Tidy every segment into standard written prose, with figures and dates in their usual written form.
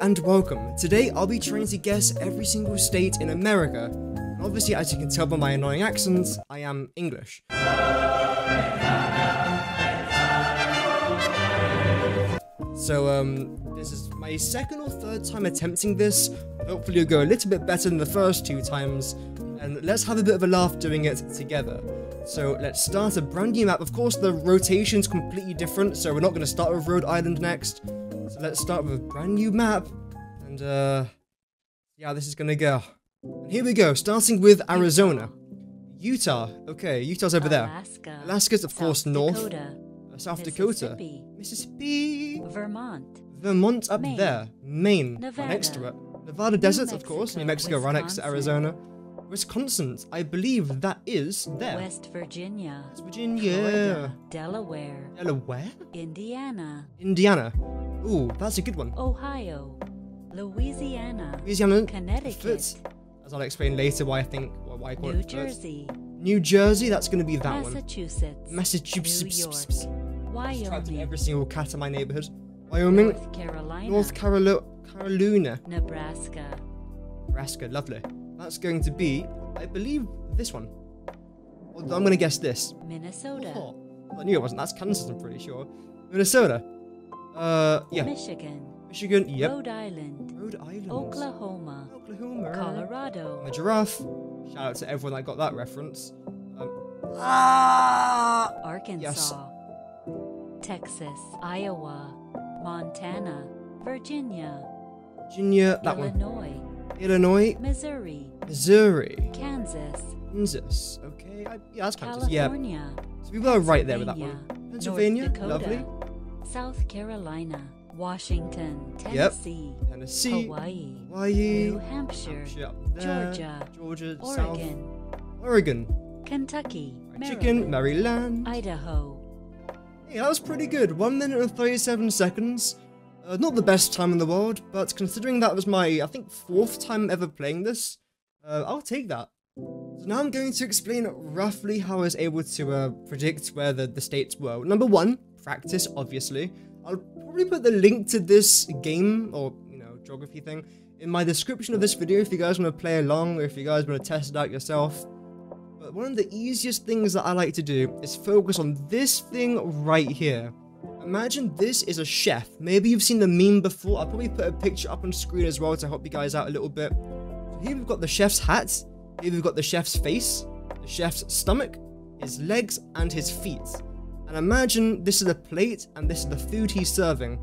and welcome. Today I'll be trying to guess every single state in America. And obviously, as you can tell by my annoying accents, I am English. So this is my second or third time attempting this. Hopefully it'll go a little bit better than the first two times. And let's have a bit of a laugh doing it together. So let's start a brand new map. Of course, the rotation's completely different, so we're not going to start with Rhode Island next. So let's start with a brand new map. And, yeah, this is going to go. And here we go, starting with Arizona. Utah. Okay, Utah's over there. Alaska's, of course, north. South Dakota. Mississippi. Vermont up there. Maine, right next to it. Nevada Desert, of course. New Mexico, right next to Arizona. Wisconsin, I believe that is there. West Virginia. West Virginia. Florida, Delaware. Delaware? Indiana. Indiana. Ooh, that's a good one. Ohio. Louisiana. Louisiana. Connecticut. As I'll explain later why I think, why I call it New Jersey. New Jersey, that's going to be that Massachusetts. one. Massachusetts. New York. Wyoming. Every single cat in my neighborhood. Wyoming. North Carolina. North Carolina. Nebraska. Nebraska, lovely. That's going to be, I believe, this one. Well, I'm going to guess this. Minnesota. Oh, I knew it wasn't. That's Kansas, I'm pretty sure. Minnesota. Yeah. Michigan. Michigan, yep. Rhode Island. Rhode Island. Oklahoma. Oklahoma. Colorado. I'm a giraffe. Shout out to everyone that got that reference. Arkansas. Yes. Texas. Iowa. Montana. Virginia. Virginia, that Illinois. one. Illinois. Missouri. Missouri. Kansas. Kansas. Okay, yeah, that's Kansas. California. Yeah. So we were right there with that one. Pennsylvania. North Dakota, Lovely. South Carolina. Washington. Tennessee. Yep. Tennessee. Hawaii. Hawaii. New Hampshire. Up there. Georgia. Georgia. Oregon. South. Oregon. Kentucky. Chicken. Maryland. Idaho. Hey, that was pretty good. 1 minute and 37 seconds. Not the best time in the world, but considering that was my, I think, 4th time ever playing this, I'll take that. So now I'm going to explain roughly how I was able to predict where the states were. Number 1, practice, obviously. I'll probably put the link to this game, or, you know, geography thing, in my description of this video if you guys want to play along, or if you guys want to test it out yourself. But one of the easiest things that I like to do is focus on this thing right here. Imagine this is a chef. Maybe you've seen the meme before. I'll probably put a picture up on screen as well to help you guys out a little bit. So here we've got the chef's hat. Here we've got the chef's face, the chef's stomach, his legs, and his feet. And imagine this is a plate and this is the food he's serving.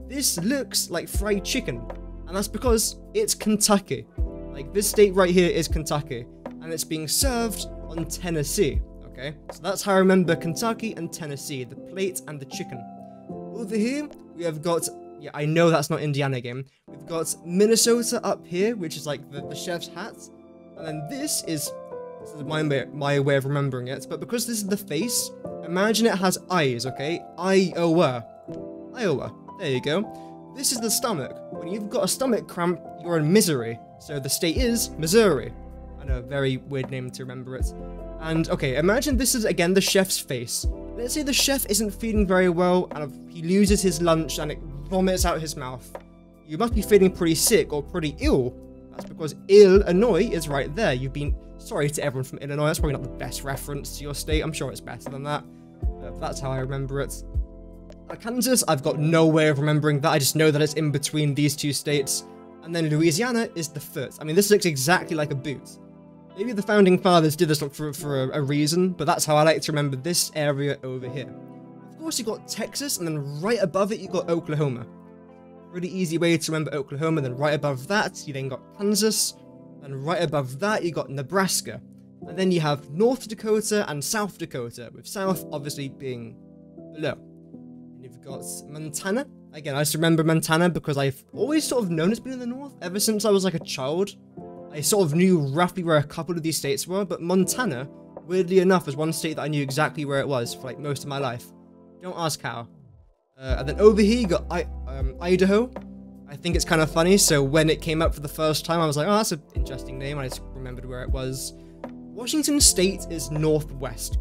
This looks like fried chicken. And that's because it's Kentucky. Like, this state right here is Kentucky. And it's being served on Tennessee. Okay, so that's how I remember Kentucky and Tennessee, the plate and the chicken. Over here, we have got, yeah, I know that's not Indiana game. We've got Minnesota up here, which is like the chef's hat. And then this is my way of remembering it. But because this is the face, imagine it has eyes, okay? Iowa. There you go. This is the stomach. When you've got a stomach cramp, you're in misery. So the state is Missouri. I know, very weird name to remember it. And, okay, imagine this is, again, the chef's face. Let's say the chef isn't feeling very well, and he loses his lunch, and it vomits out his mouth. You must be feeling pretty sick, or pretty ill. That's because Illinois is right there. You've been... Sorry to everyone from Illinois, that's probably not the best reference to your state. I'm sure it's better than that. But that's how I remember it. Kansas, I've got no way of remembering that. I just know that it's in between these two states. And then Louisiana is the foot. I mean, this looks exactly like a boot. Maybe the founding fathers did this for a reason, but that's how I like to remember this area over here. Of course, you've got Texas, and then right above it, you've got Oklahoma. Really easy way to remember Oklahoma. Then right above that, you then got Kansas. And right above that, you got Nebraska. And then you have North Dakota and South Dakota, with South obviously being below. And you've got Montana. Again, I just remember Montana because I've always sort of known it's been in the north ever since I was like a child. I sort of knew roughly where a couple of these states were, but Montana, weirdly enough, was one state that I knew exactly where it was for like most of my life. Don't ask how. And then over here you got Idaho. I think it's kind of funny, so when it came up for the first time, I was like, oh, that's an interesting name. I just remembered where it was. Washington State is northwest.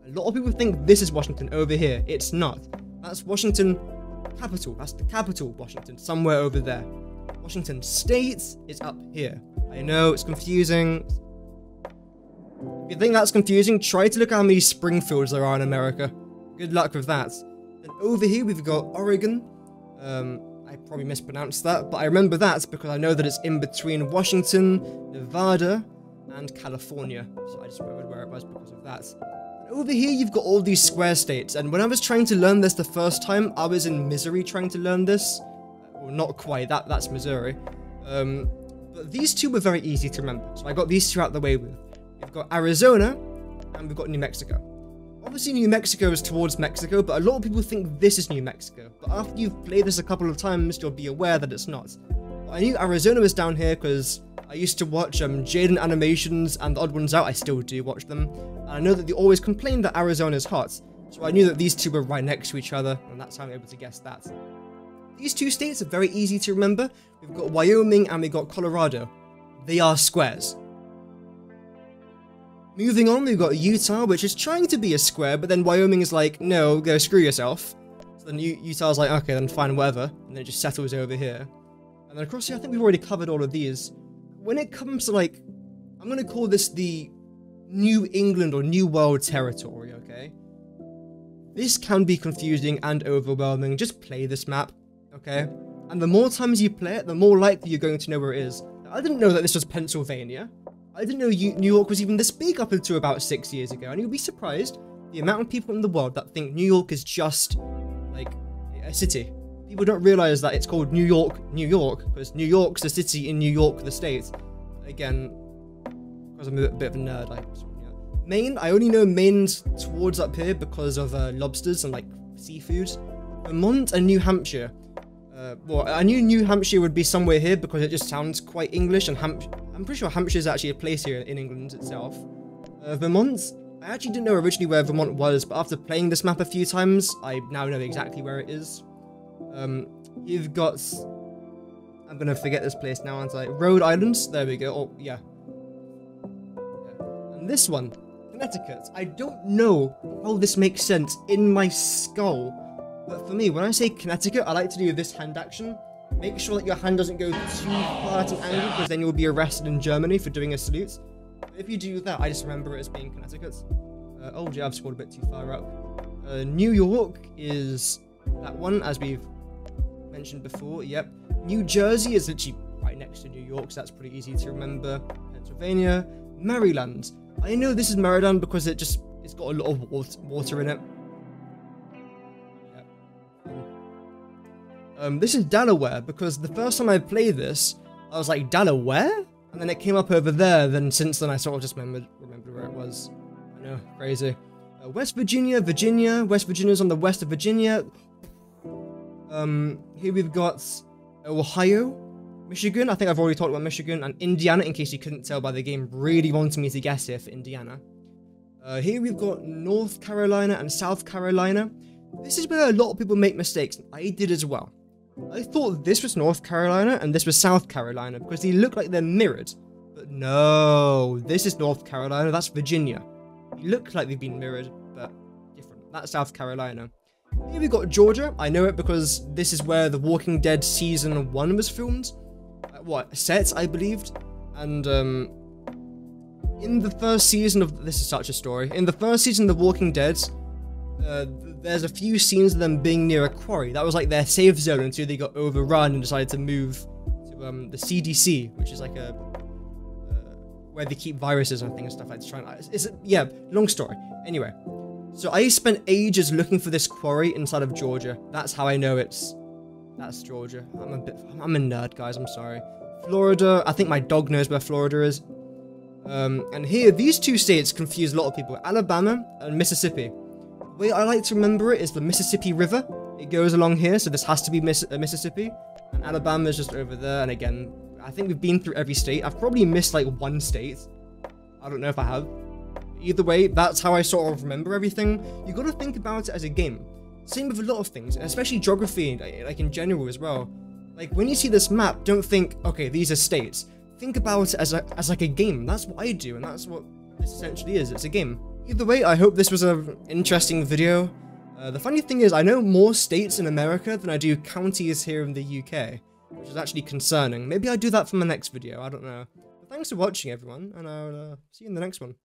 A lot of people think this is Washington over here. It's not. That's Washington capital. That's the capital, Washington, somewhere over there. Washington State is up here. I know, it's confusing. If you think that's confusing, try to look at how many Springfields there are in America. Good luck with that. And over here, we've got Oregon. I probably mispronounced that, but I remember that because I know that it's in between Washington, Nevada, and California. So I just remembered where it was because of that. Over here, you've got all these square states, and when I was trying to learn this the first time, I was in Missouri trying to learn this. Well, not quite, that's Missouri. But these two were very easy to remember, so I got these two out the way with. We've got Arizona, and we've got New Mexico. Obviously, New Mexico is towards Mexico, but a lot of people think this is New Mexico. But after you've played this a couple of times, you'll be aware that it's not. But I knew Arizona was down here because I used to watch Jaden Animations and The Odd Ones Out. I still do watch them. And I know that they always complain that Arizona is hot. So I knew that these two were right next to each other, and that's how I'm able to guess that. These two states are very easy to remember. We've got Wyoming and we've got Colorado. They are squares. Moving on, we've got Utah, which is trying to be a square, but then Wyoming is like, no, go screw yourself. So then Utah's like, okay, then fine, whatever. And then it just settles over here. And then across here, I think we've already covered all of these. When it comes to, like, I'm going to call this the New England or New World territory, okay? This can be confusing and overwhelming. Just play this map, okay? And the more times you play it, the more likely you're going to know where it is. Now, I didn't know that this was Pennsylvania. I didn't know New York was even this big up until about 6 years ago, and you'll be surprised the amount of people in the world that think New York is just, like, a city. People don't realize that it's called New York, because New York's a city in New York, the state. Again, because I'm a bit of a nerd, Maine, I only know Maine's towards up here because of lobsters and, like, seafood. Vermont and New Hampshire. Well, I knew New Hampshire would be somewhere here because it just sounds quite English, and I'm pretty sure Hampshire is actually a place here in England itself. Vermont, I actually didn't know originally where Vermont was, but after playing this map a few times, I now know exactly where it is. You've got, I'm gonna forget this place now, aren't I? Rhode Island, there we go, oh, yeah. And this one, Connecticut. I don't know how this makes sense in my skull. But for me, when I say Connecticut, I like to do this hand action. Make sure that your hand doesn't go too far at an angle, because then you'll be arrested in Germany for doing a salute. But if you do that, I just remember it as being Connecticut. Oh yeah, I've scrolled a bit too far up. New York is that one, as we've mentioned before, yep. New Jersey is literally right next to New York, so that's pretty easy to remember. Pennsylvania. Maryland. I know this is Maryland because it's got a lot of water in it. This is Delaware, because the first time I played this, I was like, Delaware? And then it came up over there, then since then I sort of just remembered where it was. I know, crazy. West Virginia, West Virginia's on the west of Virginia. Here we've got Ohio, Michigan, I think I've already talked about Michigan, and Indiana, in case you couldn't tell by the game, really wanted me to guess here for Indiana. Here we've got North Carolina and South Carolina. This is where a lot of people make mistakes, and I did as well. I thought this was North Carolina and this was South Carolina because they look like they're mirrored. But no, this is North Carolina, that's Virginia. They look like they've been mirrored, but different. That's South Carolina. Here we've got Georgia. I know it because this is where The Walking Dead Season 1 was filmed. Set, I believed. And, in the first season of... This is such a story. In the first season of The Walking Dead, there's a few scenes of them being near a quarry. That was like their safe zone until they got overrun and decided to move to the CDC, which is like a where they keep viruses and things and stuff like that. Yeah, long story. Anyway, so I spent ages looking for this quarry inside of Georgia. That's how I know that's Georgia. I'm a nerd, guys. I'm sorry. Florida. I think my dog knows where Florida is. And here, these two states confuse a lot of people. Alabama and Mississippi. The way I like to remember it is the Mississippi River. It goes along here, so this has to be Mississippi. And Alabama is just over there, and again, I think we've been through every state. I've probably missed like one state. I don't know if I have. Either way, that's how I sort of remember everything. You gotta think about it as a game. Same with a lot of things, especially geography, like in general as well. Like, when you see this map, don't think, okay, these are states. Think about it as like a game. That's what I do, and that's what this essentially is. It's a game. Either way, I hope this was an interesting video. The funny thing is, I know more states in America than I do counties here in the UK, which is actually concerning. Maybe I'll do that for my next video, I don't know. But thanks for watching, everyone, and I'll see you in the next one.